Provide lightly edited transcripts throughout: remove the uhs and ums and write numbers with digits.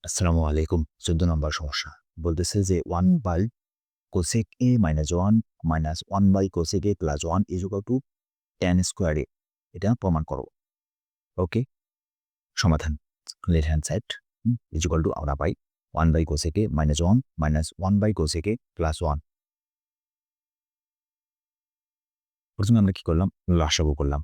আসসালামু আলাইকুম। ১৪ নম্বর সমস্যা। বলতেছে যে 1 by cosec A minus 1 minus 1 by cosec A plus 1 is equal to tan square A এটা প্রমাণ করো। ওকে? সমাধান। Left hand side is equal to আমরা পাই 1 by cosec A minus 1 minus 1 by cosec A plus 1 প্রথমে আমরা কি করলাম? লসাগু করলাম।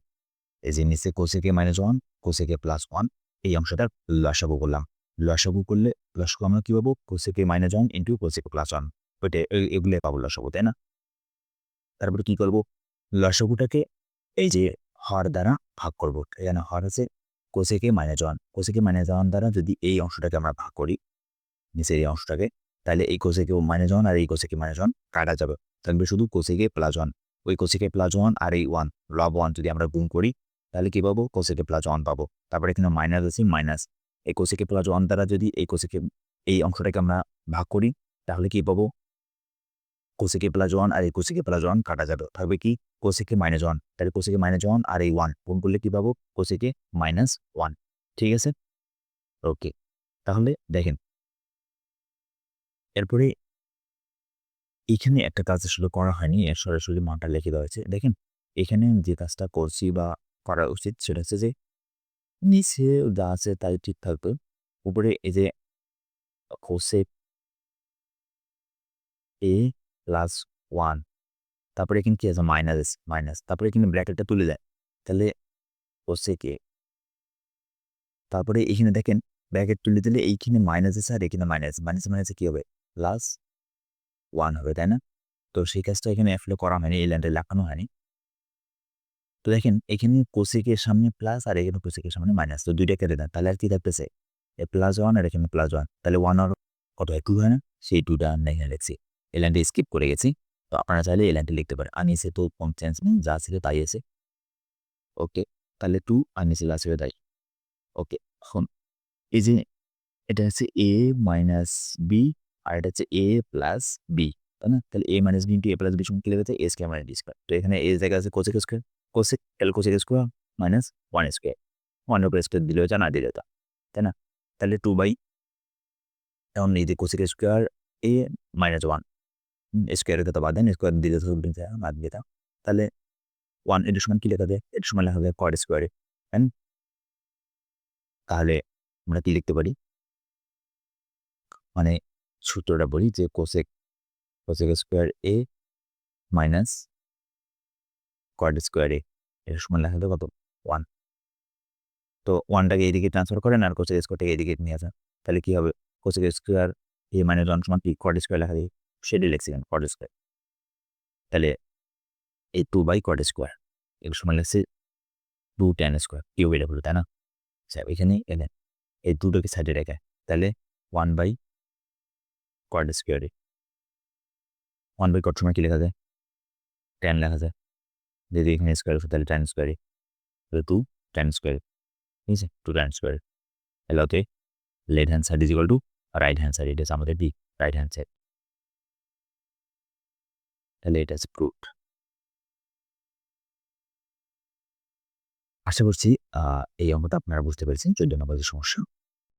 এই যে নিচে cosec A minus 1 cosec A plus 1 এই অংশটার লসাগু করলাম। লসাগু করলে লসাগু আমরা কি পাবো? cosec A minus 1 into cosec A plus 1 ওইটা এগুলাই পাবো লসাগু, তাই না? তারপরে কি করব? লসাগুটাকে এই যে হর দ্বারা ভাগ করব। এখানে হর আছে cosec A minus 1 cosec A minus 1 দ্বারা যদি এই অংশটাকে আমরা ভাগ করি, নিচের এই অংশটাকে, তাহলে এই cosec A minus 1 আর এই cosec A minus 1 কাটা যাবে। থাকবে শুধু cosec A plus 1 ওই cosec A plus 1 আর এই 1 লব 1 যদি আমরা গুণ করি, তাহলে কি পাবো? cosec A plus 1 পাবো। তারপরে এখানে মাইনাস আছে, মাইনাস। এই cosec A plus 1 দ্বারা যদি এই cosec A এই অংশটাকে আমরা ভাগ করি, তাহলে কি পাবো? cosec A plus 1 আর এই cosec A plus 1 কাটা যাবে। থাকবে কি? cosec A minus 1 তাহলে cosec A minus 1 আর এই 1 গুণ করলে কি পাবো? cosec A minus 1 ঠিক আছে? ওকে। তাহলে দেখেন, এরপরে এখানে একটা কাজ আসলে করা হয়নি। এর সরাসরি মানটা লিখে দেওয়া হয়েছে। দেখেন, এখানে যে কাজটা করছি বা করা উচিত সেটা হচ্ছে যে নিচে যা আছে তাই ঠিক থাকবে। উপরে এই যে cosec A plus 1 তারপরে এখানে কি আছে? Minus, minus. তারপরে এখানে ব্র্যাকেটটা তুলে দেয়। তাহলে cosec A তারপরে এখানে দেখেন ব্র্যাকেট তুলে দিলে এইখানে মাইনাস আছে আর এখানে মাইনাস। মাইনাসে, মাইনাসে কি হবে? প্লাস 1 হবে, তাই না? তো সেই কাজটা এখানে আসলে করা হয়নি। এই লাইনটা লেখানো হয়নি। তো দেখেন এখানে cosec এর সামনে প্লাস আর এখানে cosec এর সামনে মাইনাস। তো ২ টা কেটে দেন। তাহলে আর কি থাকতেছে? এ প্লাস 1 আর এখানে প্লাস 1 তাহলে 1 আর কত হয়? 2 হয় না? সেই 2 টা আমরা এখানে লিখছি। এই লাইনটা স্কিপ করে গেছি। তো আপনারা চাইলে এই লাইনটা লিখতে পারেন। আর নিচে তো কোনো চেঞ্জ নেই। যা ছিল তাই আছে। ওকে। তাহলে 2 আর নিচে যা ছিল তাই। ওকে। এখন এই যে এটা হচ্ছে a মাইনাস b আর এটা হচ্ছে a প্লাস b, তাই না? তাহলে a minus b into a plus b সমান কি লেখা যায়? a square minus b square. তো এখানে a এর জায়গায় আছে cosec স্কয়ার, cosec তাহলে cosec স্কয়ার মাইনাস 1 স্কয়ার। 1 এর উপরে স্কয়ার দিলেও যা, না দিলেও তা, তাই না? তাহলে 2 বাই এখন এই যে cosec স্কয়ার a মাইনাস 1 স্কয়ারের কথা বাদ দেন, স্কয়ার দিলে তো বাদ দিয়ে দাও। তাহলে 1 এটার সমান কি লেখা যায়? এটার সমান লেখা যায় cot স্কয়ার a, তাই না? তাহলে আমরা কি লিখতে পারি? মানে সূত্রটা বলি যে cosec square a minus cot square a এর সমান লেখা যায় কত? 1। তো 1 টাকে এদিকে ট্রান্সফার করেন আর cosec স্কয়ারটাকে এদিকে নিয়ে যান। তাহলে কি হবে? cosec স্কয়ার a মাইনাস 1 সমান কি? cot স্কয়ার লেখা যায়। সেটাই লিখছি আমি cot স্কয়ার। তাহলে এই 2 বাই cot স্কয়ার এর সমান লিখছি 2 tan স্কয়ার কিউব এটা হলো, তাই না? আচ্ছা এখানে এলেন এই 2 টাকে সাইডে রেখে তাহলে 1 by cot square a 1 by cot সমান কি লেখা যায়? tan লেখা যায়। যদি এখানে স্কয়ার আছে তাহলে tan স্কয়ার a তাহলে 2 tan স্কয়ার, ঠিক আছে? 2 tan স্কয়ার। তাহলে ওতে left hand side is equal to right hand side, এটা হচ্ছে আমাদের কি? Right hand side. তাহলে এটা হচ্ছে প্রুফড। আশা করছি এই অঙ্কটা আপনারা বুঝতে পেরেছেন। ১৪ নম্বরের সমস্যা।